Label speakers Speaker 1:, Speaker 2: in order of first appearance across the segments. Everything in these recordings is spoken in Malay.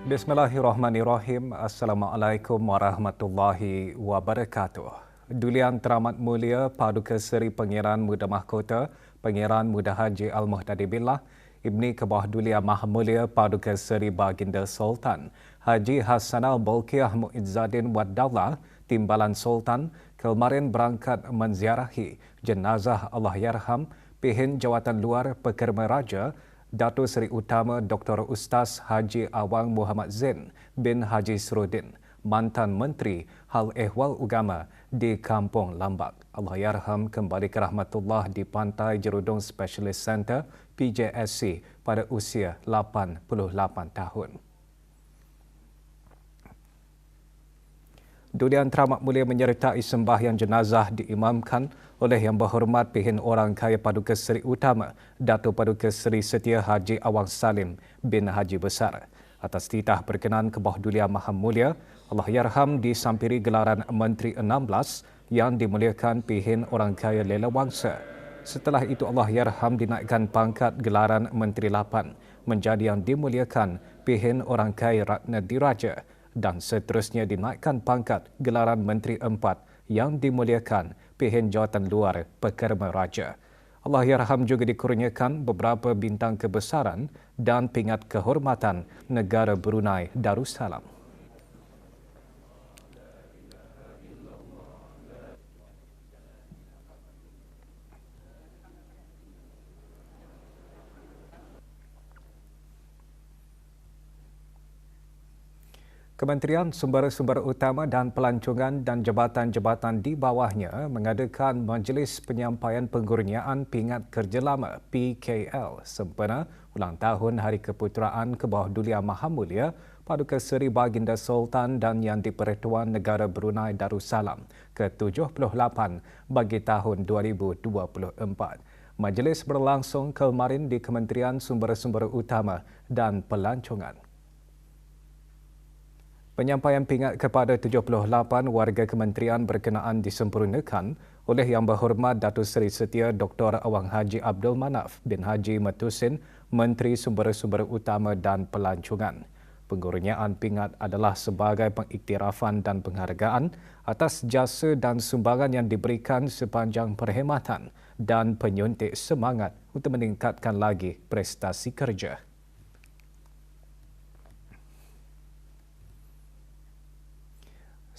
Speaker 1: Bismillahirrahmanirrahim. Assalamualaikum warahmatullahi wabarakatuh. Dulian Teramat Mulia Paduka Seri Pangeran Muda Mahkota, Pangeran Muda Haji Al-Muhtadi Billah, Ibni Kebah Dulia Maha Mulia Paduka Seri Baginda Sultan, Haji Hassanal Bolkiah Muizzadin Waddallah, Timbalan Sultan, kemarin berangkat menziarahi jenazah Allahyarham Pihin Jawatan Luar Pekerma Raja, Datuk Seri Utama Dr. Ustaz Haji Awang Muhammad Zain bin Haji Srudin, mantan Menteri Hal Ehwal Ugama di Kampung Lambak. Allahyarham kembali ke rahmatullah di Pantai Jerudong Specialist Centre PJSC pada usia 88 tahun. Dulian Teramat Mulia menyertai sembahyang jenazah diimamkan oleh Yang Berhormat Pihin Orang Kaya Paduka Seri Utama Datuk Paduka Seri Setia Haji Awang Salim bin Haji Besar. Atas titah berkenan Kebah Dulia Maha Mulia, Allahyarham disampiri gelaran Menteri 16 yang dimuliakan Pihin Orang Kaya Lela Wangsa. Setelah itu Allahyarham dinaikkan pangkat gelaran Menteri 8 menjadi yang dimuliakan Pihin Orang Kaya Ratna Diraja, dan seterusnya dinaikkan pangkat gelaran Menteri 4 yang dimuliakan Pihin Jawatan Luar Pekerma Raja. Allahyarham juga dikurniakan beberapa bintang kebesaran dan pingat kehormatan negara Brunei Darussalam. Kementerian Sumber-Sumber Utama dan Pelancongan dan jabatan-jabatan di bawahnya mengadakan Majlis Penyampaian Pengurniaan Pingat Kerja Lama PKL sempena ulang tahun Hari Keputeraan Kebah Dulia Maha Mulia Paduka Seri Baginda Sultan dan Yang di-Pertuan Negara Brunei Darussalam ke-78 bagi tahun 2024. Majlis berlangsung kemarin di Kementerian Sumber-Sumber Utama dan Pelancongan. Penyampaian pingat kepada 78 warga kementerian berkenaan disempurnakan oleh Yang Berhormat Datuk Seri Setia Dr. Awang Haji Abdul Manaf bin Haji Matusin, Menteri Sumber-Sumber Utama dan Pelancongan. Pengurniaan pingat adalah sebagai pengiktirafan dan penghargaan atas jasa dan sumbangan yang diberikan sepanjang perkhidmatan dan penyuntik semangat untuk meningkatkan lagi prestasi kerja.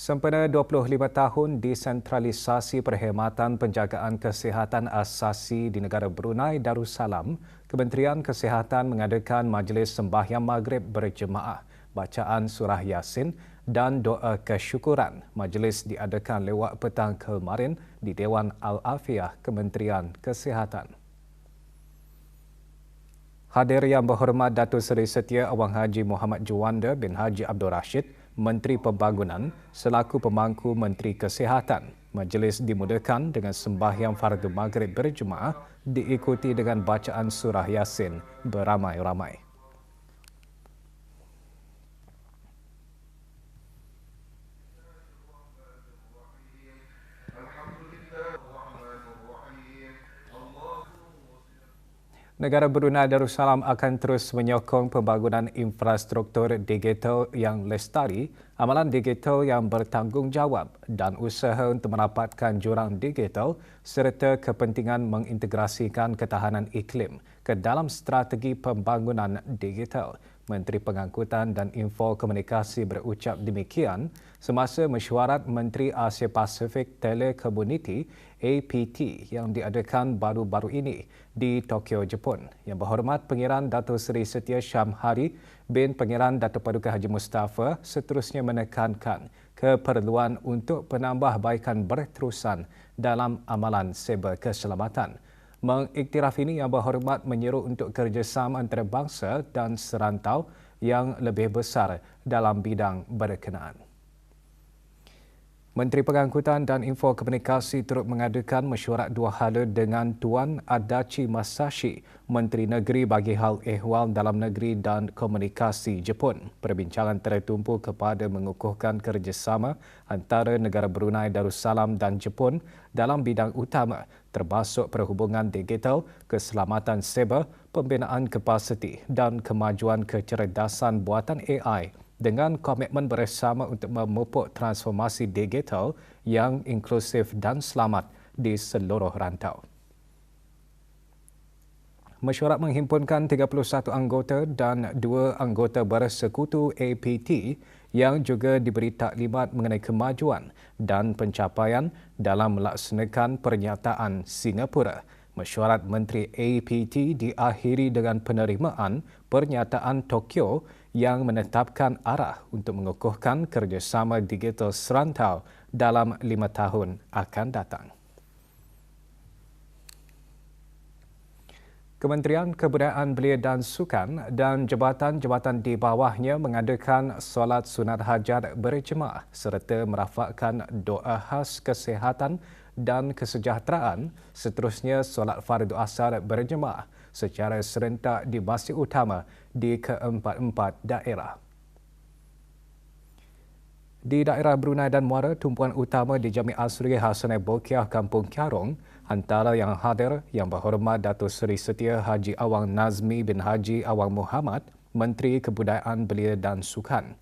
Speaker 1: Sempena 25 tahun desentralisasi perkhidmatan penjagaan kesihatan asasi di negara Brunei Darussalam, Kementerian Kesihatan mengadakan Majlis Sembahyang Maghrib berjemaah, bacaan surah Yasin dan doa kesyukuran. Majlis diadakan lewat petang kemarin di Dewan Al-Afiah Kementerian Kesihatan. Hadir Yang Berhormat Datuk Seri Setia Awang Haji Muhammad Juanda bin Haji Abdul Rashid, Menteri Pembangunan selaku pemangku Menteri Kesihatan. Majlis dimudahkan dengan sembahyang fardu maghrib berjemaah diikuti dengan bacaan surah Yasin beramai-ramai. Negara Brunei Darussalam akan terus menyokong pembangunan infrastruktur digital yang lestari, amalan digital yang bertanggungjawab dan usaha untuk mendapatkan jurang digital serta kepentingan mengintegrasikan ketahanan iklim ke dalam strategi pembangunan digital. Menteri Pengangkutan dan Info Komunikasi berucap demikian semasa mesyuarat Menteri Asia Pasifik Telecommunity APT yang diadakan baru-baru ini di Tokyo, Jepun. Yang Berhormat Pangeran Datuk Seri Setia Syamhari bin Pangeran Datuk Paduka Haji Mustafa seterusnya menekankan keperluan untuk penambahbaikan berterusan dalam amalan serba keselamatan. Mengiktiraf ini, Yang Berhormat menyeru untuk kerjasama antarabangsa dan serantau yang lebih besar dalam bidang berkenaan. Menteri Pengangkutan dan Info Komunikasi turut mengadakan mesyuarat dua hala dengan Tuan Adachi Masashi, Menteri Negeri bagi Hal Ehwal Dalam Negeri dan Komunikasi Jepun. Perbincangan tertumpu kepada mengukuhkan kerjasama antara negara Brunei Darussalam dan Jepun dalam bidang utama termasuk perhubungan digital, keselamatan siber, pembinaan kapasiti dan kemajuan kecerdasan buatan AI dengan komitmen bersama untuk memupuk transformasi digital yang inklusif dan selamat di seluruh rantau. Mesyuarat menghimpunkan 31 anggota dan 2 anggota bersekutu APT yang juga diberi taklimat mengenai kemajuan dan pencapaian dalam melaksanakan pernyataan Singapura. Mesyuarat Menteri APT diakhiri dengan penerimaan pernyataan Tokyo yang menetapkan arah untuk mengukuhkan kerjasama digital serantau dalam 5 tahun akan datang. Kementerian Kebudayaan Belia dan Sukan dan jabatan-jabatan di bawahnya mengadakan solat sunat hajat berjemaah serta merafakkan doa khas kesihatan dan kesejahteraan, seterusnya solat fardu asar berjemaah secara serentak di masjid utama di keempat-empat daerah. Di daerah Brunei dan Muara, tumpuan utama di Jami' Asri Hasanai Bolkiah Kampung Kiarong, antara yang hadir Yang Berhormat Datuk Seri Setia Haji Awang Nazmi bin Haji Awang Muhammad, Menteri Kebudayaan Belia dan Sukan.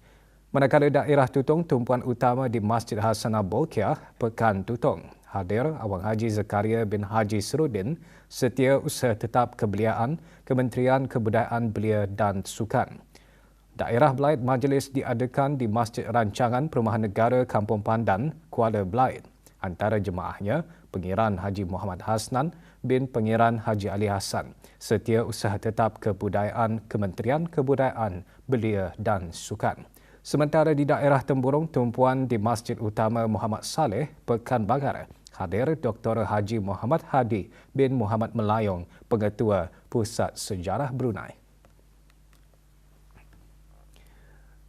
Speaker 1: Manakala daerah Tutong, tumpuan utama di Masjid Hasanah Bolkiah, Pekan Tutong, hadir Awang Haji Zakaria bin Haji Serudin, Setia Usaha Tetap Kebeliaan, Kementerian Kebudayaan Belia dan Sukan. Daerah Belait majlis diadakan di Masjid Rancangan Perumahan Negara Kampung Pandan, Kuala Belait. Antara jemaahnya, Pengiran Haji Muhammad Hasnan bin Pengiran Haji Ali Hassan, Setia Usaha Tetap Kebudayaan Kementerian Kebudayaan Belia dan Sukan. Sementara di daerah Temburong, tumpuan di Masjid Utama Muhammad Saleh, Pekan Bagara, hadir Dr. Haji Muhammad Hadi bin Muhammad Melayong, Pengetua Pusat Sejarah Brunei.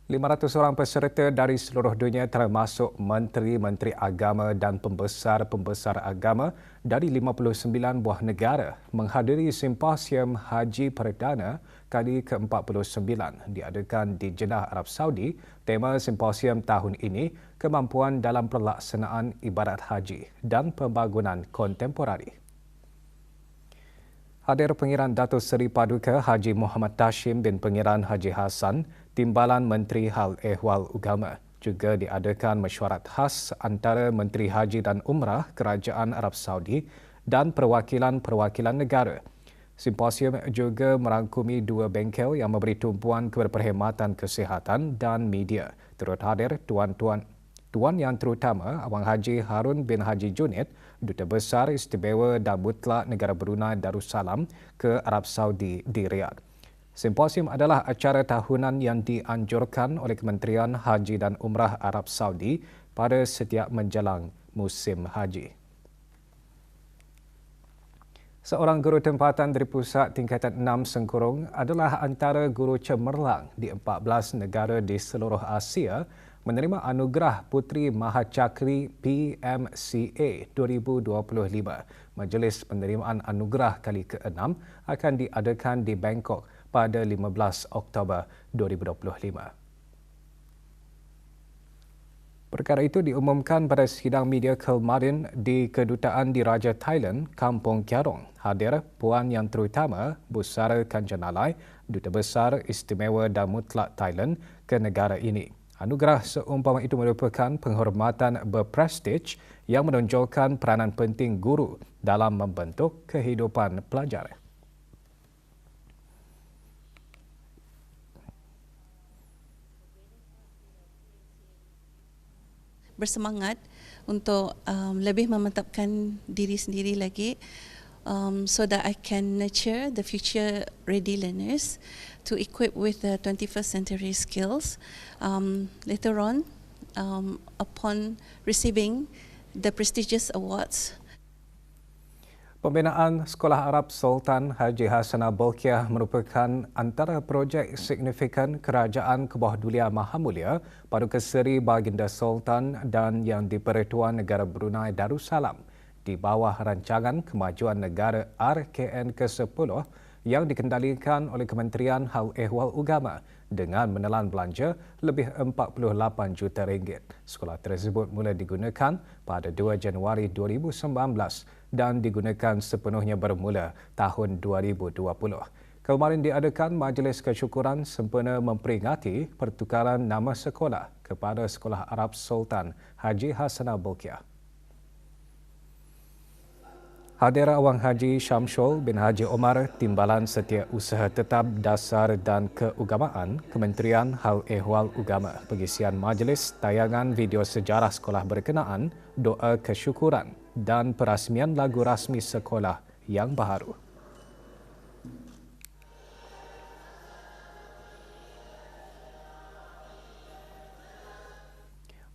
Speaker 1: 500 orang peserta dari seluruh dunia termasuk menteri-menteri agama dan pembesar-pembesar agama dari 59 buah negara menghadiri simposium Haji Perdana kali ke-49 diadakan di Jeddah, Arab Saudi. Tema simposium tahun ini, kemampuan dalam pelaksanaan ibadat haji dan pembangunan kontemporari. Hadir Pengiran Datuk Seri Paduka Haji Muhammad Tashim bin Pengiran Haji Hassan, Timbalan Menteri Hal Ehwal Agama. Juga diadakan mesyuarat khas antara Menteri Haji dan Umrah Kerajaan Arab Saudi dan perwakilan-perwakilan negara. Simposium juga merangkumi 2 bengkel yang memberi tumpuan kepada perkhidmatan kesihatan dan media. Turut hadir Tuan Yang Terutama Awang Haji Harun bin Haji Junid, Duta Besar Istimewa dan Mutlak Negara Brunei Darussalam ke Arab Saudi di Riyadh. Simposium adalah acara tahunan yang dianjurkan oleh Kementerian Haji dan Umrah Arab Saudi pada setiap menjelang musim haji. Seorang guru tempatan dari Pusat Tingkatan 6 Sengkurung adalah antara guru cemerlang di 14 negara di seluruh Asia menerima anugerah Puteri Mahacakri PMCA 2025. Majlis penerimaan anugerah kali ke-6 akan diadakan di Bangkok pada 15 Oktober 2025. Perkara itu diumumkan pada sidang media kemarin di Kedutaan Diraja Thailand, Kampung Kiarong. Hadir Puan Yang Terutama Busara Kanjanalai, Duta Besar Istimewa dan Mutlak Thailand ke negara ini. Anugerah seumpama itu merupakan penghormatan berprestij yang menonjolkan peranan penting guru dalam membentuk kehidupan pelajar.
Speaker 2: Bersemangat untuk lebih memantapkan diri sendiri lagi so that I can nurture the future ready learners to equip with the 21st century skills. Later on, upon receiving the prestigious awards.
Speaker 1: Pembinaan Sekolah Arab Sultan Haji Hasanah Bolkiah merupakan antara projek signifikan Kerajaan Kebahdulian Maha Mulia Paduka Seri Baginda Sultan dan Yang di-Pertuan Negara Brunei Darussalam di bawah rancangan kemajuan negara RKN ke-10 yang dikendalikan oleh Kementerian Hal Ehwal Agama dengan menelan belanja lebih 48 juta ringgit. Sekolah tersebut mula digunakan pada 2 Januari 2019 dan digunakan sepenuhnya bermula tahun 2020. Kemarin diadakan majlis kesyukuran sempena memperingati pertukaran nama sekolah kepada Sekolah Arab Sultan Haji Hassanah Bolkiah. Hadir Awang Haji Syamsul bin Haji Omar, Timbalan Setiausaha Tetap Dasar dan Keugamaan, Kementerian Hal Ehwal Ugama, pengisian majlis, tayangan video sejarah sekolah berkenaan, doa kesyukuran dan perasmian lagu rasmi sekolah yang baharu.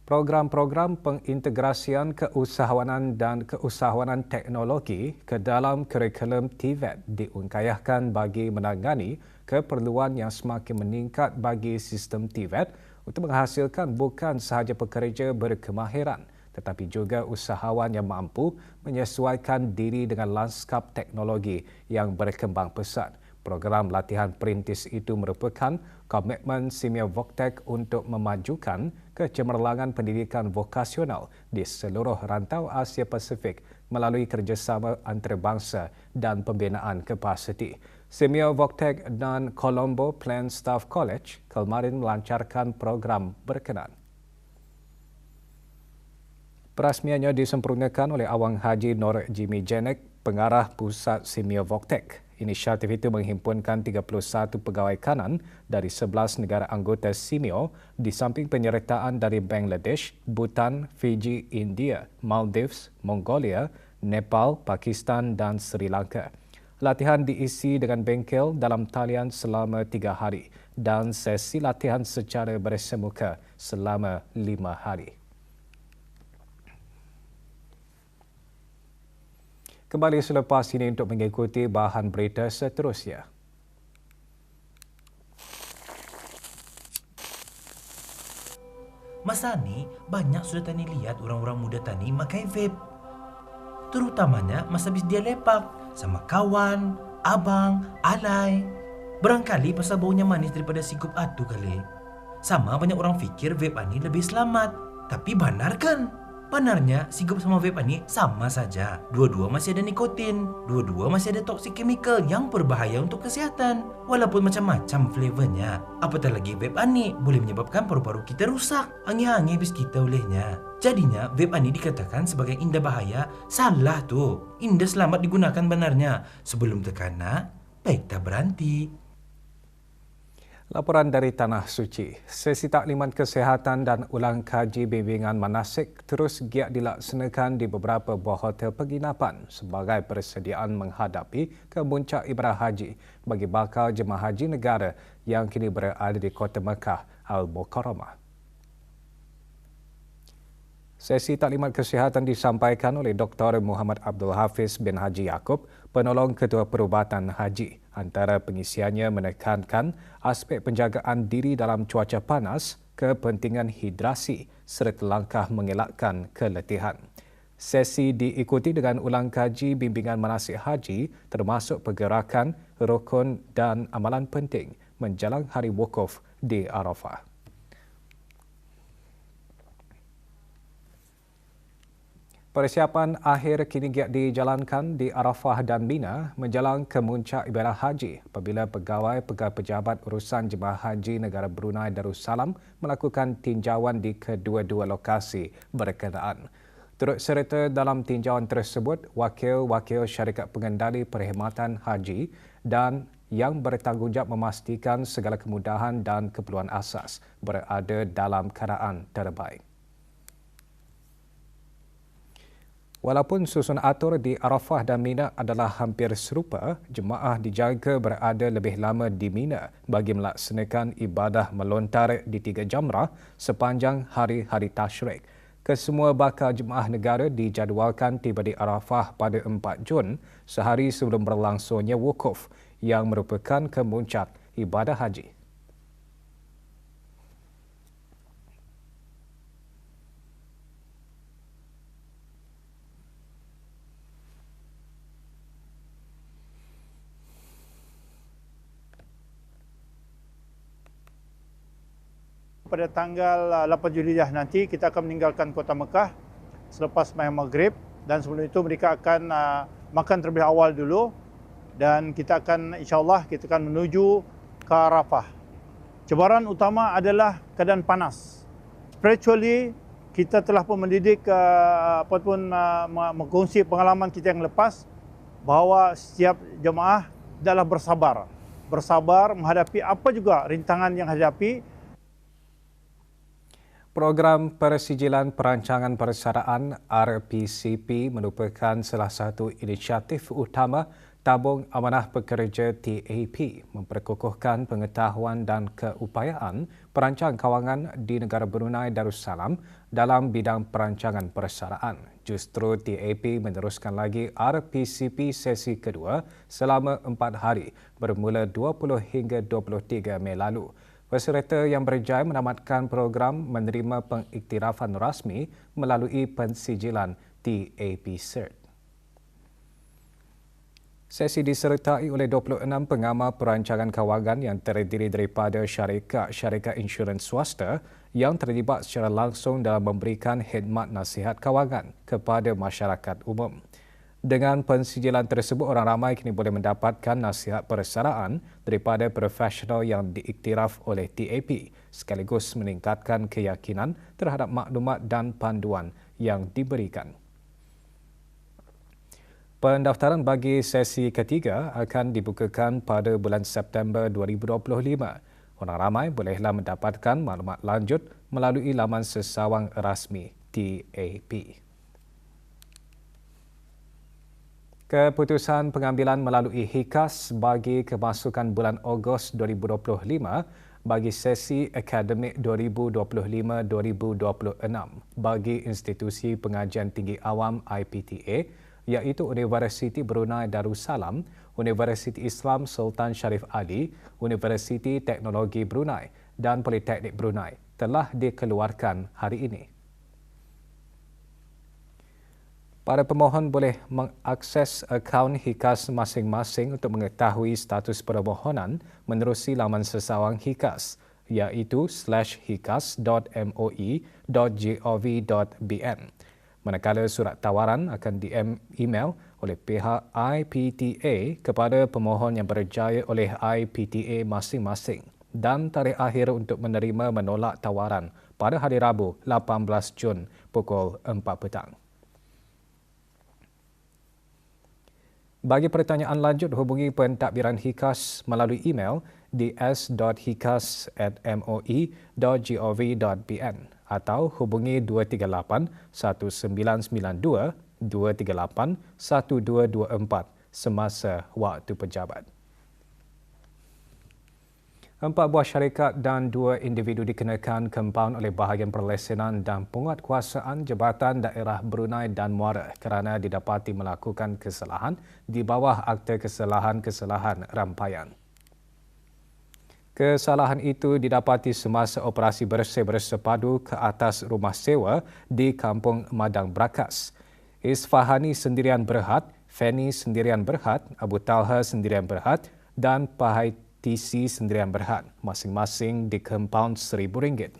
Speaker 1: Program-program pengintegrasian keusahawanan dan keusahawanan teknologi ke dalam kurikulum TVET diungkayahkan bagi menangani keperluan yang semakin meningkat bagi sistem TVET untuk menghasilkan bukan sahaja pekerja berkemahiran tetapi juga usahawan yang mampu menyesuaikan diri dengan lanskap teknologi yang berkembang pesat. Program latihan perintis itu merupakan komitmen Simeo Voktek untuk memajukan kecemerlangan pendidikan vokasional di seluruh rantau Asia Pasifik melalui kerjasama antarabangsa dan pembinaan kapasiti. Simeo Voktek dan Colombo Plan Staff College kemarin melancarkan program berkenaan. Perasmiannya disempurnakan oleh Awang Haji Nur Jimmy Jenek, pengarah pusat Simeo Voktek. Inisiatif itu menghimpunkan 31 pegawai kanan dari 11 negara anggota Simeo di samping penyertaan dari Bangladesh, Bhutan, Fiji, India, Maldives, Mongolia, Nepal, Pakistan dan Sri Lanka. Latihan diisi dengan bengkel dalam talian selama 3 hari dan sesi latihan secara bersemuka selama 5 hari. Kembali selepas ini untuk mengikuti bahan berita seterusnya.
Speaker 3: Masa ni, banyak sudah Tani lihat orang-orang muda Tani makai vape. Terutamanya masa habis dia lepak sama kawan, abang, alai. Barangkali pasal baunya manis daripada sikup atu kali. Sama banyak orang fikir vape ni lebih selamat. Tapi benar kan? Benarnya, sikup sama vape ni sama saja. Dua-dua masih ada nikotin. Dua-dua masih ada toxic chemical yang berbahaya untuk kesihatan. Walaupun macam-macam flavornya. Apatah lagi vape ni boleh menyebabkan paru-paru kita rusak. Angin-angin habis kita olehnya. Jadinya, vape ni dikatakan sebagai indah bahaya. Salah tu. Indah selamat digunakan benarnya. Sebelum terkena, baik tak berhenti.
Speaker 1: Laporan dari Tanah Suci. Sesi takliman kesihatan dan ulang kaji bimbingan manasik terus giat dilaksanakan di beberapa buah hotel penginapan sebagai persediaan menghadapi kemuncak ibadah haji bagi bakal jemaah haji negara yang kini berada di Kota Mekah Al-Mukarramah. Sesi taklimat kesihatan disampaikan oleh Dr. Muhammad Abdul Hafiz bin Haji Yaakob, penolong Ketua Perubatan Haji. Antara pengisiannya menekankan aspek penjagaan diri dalam cuaca panas, kepentingan hidrasi serta langkah mengelakkan keletihan. Sesi diikuti dengan ulang kaji bimbingan manasik haji termasuk pergerakan, rukun dan amalan penting menjelang hari wukuf di Arafah. Persiapan akhir kini giat dijalankan di Arafah dan Mina menjelang kemuncak ibadah haji apabila pegawai-pegawai pejabat urusan jemaah haji negara Brunei Darussalam melakukan tinjauan di kedua-dua lokasi berkenaan. Turut serta dalam tinjauan tersebut, wakil-wakil syarikat pengendali perkhidmatan haji dan yang bertanggungjawab memastikan segala kemudahan dan keperluan asas berada dalam keadaan terbaik. Walaupun susun atur di Arafah dan Mina adalah hampir serupa, jemaah dijaga berada lebih lama di Mina bagi melaksanakan ibadah melontar di 3 jamrah sepanjang hari-hari tasyrik. Kesemua bakal jemaah negara dijadualkan tiba di Arafah pada 4 Jun, sehari sebelum berlangsungnya wukuf yang merupakan kemuncak ibadah haji.
Speaker 4: Pada tanggal 8 Julhidah nanti kita akan meninggalkan Kota Mekah selepas sembahyang Maghrib dan sebelum itu mereka akan makan terlebih awal dulu dan kita akan insya-Allah kita akan menuju ke Arafah. Cabaran utama adalah keadaan panas. Spiritually kita telah pun mendidik mengkongsi pengalaman kita yang lepas bahawa setiap jemaah adalah bersabar menghadapi apa juga rintangan yang hadapi.
Speaker 1: Program Persijilan Perancangan Persaraan RPCP merupakan salah satu inisiatif utama Tabung Amanah Pekerja TAP memperkukuhkan pengetahuan dan keupayaan perancang kawangan di negara Brunei Darussalam dalam bidang perancangan persaraan. Justru TAP meneruskan lagi RPCP sesi kedua selama 4 hari bermula 20 hingga 23 Mei lalu. Peserta yang berjaya menamatkan program menerima pengiktirafan rasmi melalui pensijilan TAP Cert. Sesi disertai oleh 26 pengamal perancangan kawangan yang terdiri daripada syarikat insurans swasta yang terlibat secara langsung dalam memberikan khidmat nasihat kawangan kepada masyarakat umum. Dengan pensijilan tersebut, orang ramai kini boleh mendapatkan nasihat persaraan daripada profesional yang diiktiraf oleh TAP sekaligus meningkatkan keyakinan terhadap maklumat dan panduan yang diberikan. Pendaftaran bagi sesi ketiga akan dibukakan pada bulan September 2025. Orang ramai bolehlah mendapatkan maklumat lanjut melalui laman sesawang rasmi TAP. Keputusan pengambilan melalui HIKAS bagi kemasukan bulan Ogos 2025 bagi sesi akademik 2025-2026 bagi institusi pengajian tinggi awam IPTA iaitu Universiti Brunei Darussalam, Universiti Islam Sultan Sharif Ali, Universiti Teknologi Brunei dan Politeknik Brunei telah dikeluarkan hari ini. Para pemohon boleh mengakses akaun HIKAS masing-masing untuk mengetahui status permohonan menerusi laman sesawang HIKAS iaitu /hikas.moi.gov.bn. Manakala surat tawaran akan di-email oleh pihak IPTA kepada pemohon yang berjaya oleh IPTA masing-masing dan tarikh akhir untuk menerima menolak tawaran pada hari Rabu 18 Jun pukul 4 petang. Bagi pertanyaan lanjut, hubungi pentadbiran HIKAS melalui email di s.hikas@moi.gov.bn atau hubungi 238 1992 238 1224 semasa waktu pejabat. 4 buah syarikat dan 2 individu dikenakan kompaun oleh bahagian perlesenan dan penguatkuasaan Jabatan Daerah Brunei dan Muara kerana didapati melakukan kesalahan di bawah Akta Kesalahan-Kesalahan Rampaian. Kesalahan itu didapati semasa operasi bersih-bersih padu ke atas rumah sewa di Kampung Madang Brakas. Isfahani Sendirian Berhad, Feni Sendirian Berhad, Abu Talha Sendirian Berhad dan Pahai TC Sendirian Berhad, masing-masing di kompaun RM1,000.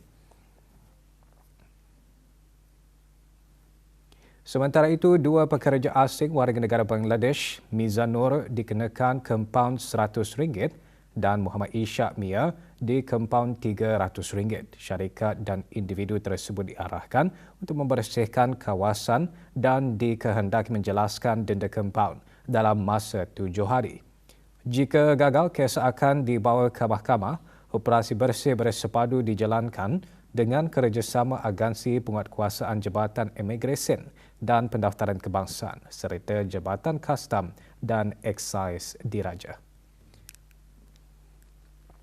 Speaker 1: Sementara itu, 2 pekerja asing warga negara Bangladesh, Mizanur dikenakan kompaun RM100 dan Muhammad Ishak Mia di kompaun RM300. Syarikat dan individu tersebut diarahkan untuk membersihkan kawasan dan dikehendaki menjelaskan denda kompaun dalam masa 7 hari. Jika gagal, kes akan dibawa ke mahkamah. Operasi bersih-bersih padu dijalankan dengan kerjasama agensi penguatkuasaan Jabatan Imigresen dan Pendaftaran Kebangsaan serta Jabatan Kastam dan Eksais Diraja.